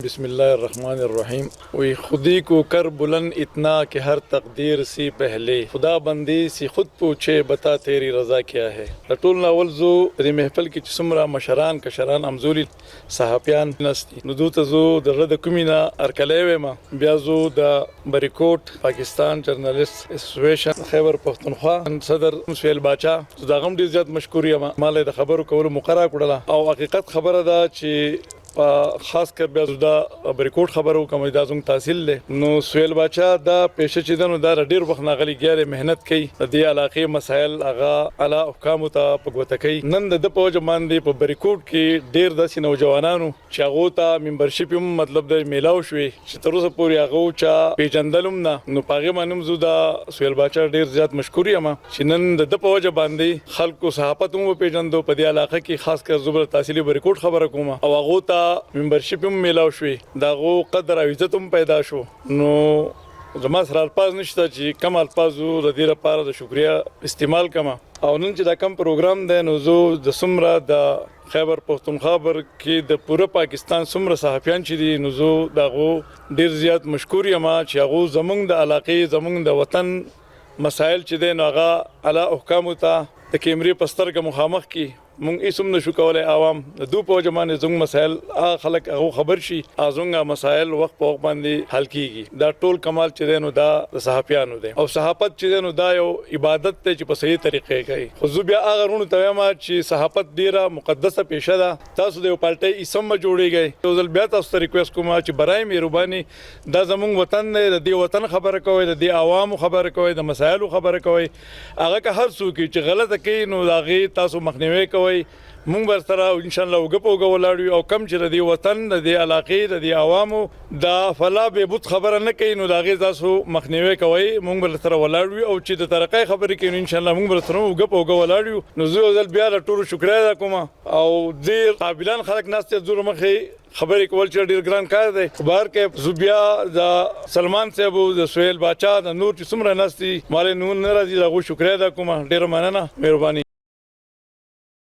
بسم اللہ الرحمن الرحیم وی خودی کو کر بلند اتنا کہ ہر تقدیر سی پہلے خدا بندی سی خود پوچھے بتا تیری رضا کیا ہے. ټول ناول زو د محفل کې چې څومره مشران کشران امزولي صحافیان نستي نو دوته زو د رد کومینا ارکلوي ما بیا زو د بریکوټ پاکستان جرنالست اسوسییشن خیبر پختونخوا صدر سهیل باچا دا غم ډیر زیات مشکور یم مال د خبرو کول مقرره کړله او حقیقت خبره ده چې خاص کر بیا دا بریکوټ خبرو کوم د ازم تحصیل له نو سهیل باچا دا پېښه چې دنو دا ډیر وخت ناغلی ګیره مهنت کوي د دې علاقې مسایل اغا اعلی حکام ته پګوت کوي نن د پوج باندې په بریکوټ کې ډیر د نوجوانانو چې هغه ته ممبرشپ مطلب د میلاو شوي چې تر اوسه پورې هغه چا پیجندلم نه نو پاغه منم زو دا سهیل باچا ډیر زیات مشکور یم چې نن د پوج باندې خلکو صحافت مو پیجندو په دې علاقې کې خاص کر زبر تحصیلی بریکوټ خبره کوم او هغه ممبرشپ هم میلاو شوي داغو قدر او عزت هم پیدا شو نو زما سره الفاظ نشته چې کم الفاظو د دې لپاره د شکریا استعمال کما او نن چې دا کم پروګرام دی نو زه د سمره د خیبر پختونخوا کې د پوره پاکستان سمره صحافیان چې دي نو زه داغو ډیر زیات مشکور یم چې هغه زمونږ د علاقې زمونږ د وطن مسائل چې دی نو هغه اعلی حکام ته د کیمرې پسترګه مخامخ کی مونږ ایسم نشو کولای عوام د دو په جمانه زنګ مسائل خلک هغه خبر شي ازونګه مسائل وخت په وخت باندې حل کیږي دا ټول کمال چې دینو دا صحافیانو دي او صحافت چې دینو دا یو عبادت ته چې په صحیح طریقې کوي خو زه بیا هغه رونو ته ما چې صحافت ډیره مقدسه پیشه ده تاسو د پالټي اسم جوړیږئ یو ځل بیا تاسو ته ریکوست کوم چې برای مهرباني دا زمونږ وطن دی د دې وطن خبره کوي د دې عوامو خبره کوي د مسایلو خبره کوي هغه که هر څوک چې غلطه کوي نو هغه تاسو مخنیوي کوي مونږ بر سره ان شاء الله وګپو ولاړو او کم چې د وطن د علاقې د عوامو د فلا به بوت خبره نه کوي نو دا غي تاسو مخنیوي کوي مونږ بر سره ولاړو او چې د ترقې خبرې کوي ان شاء الله مونږ بر سره وګپو ولاړو نو زه ځل بیا ټول شکریا کوم او ډیر قابلان خلک ناست زور مخې خبرې کول چې ډیر ګران کار دی خبر کې زوبیا د سلمان صاحب د سهیل باچا د نور چې څومره ناستي مال نور ناراضي دغه شکریا کوم ډیر مننه مهرباني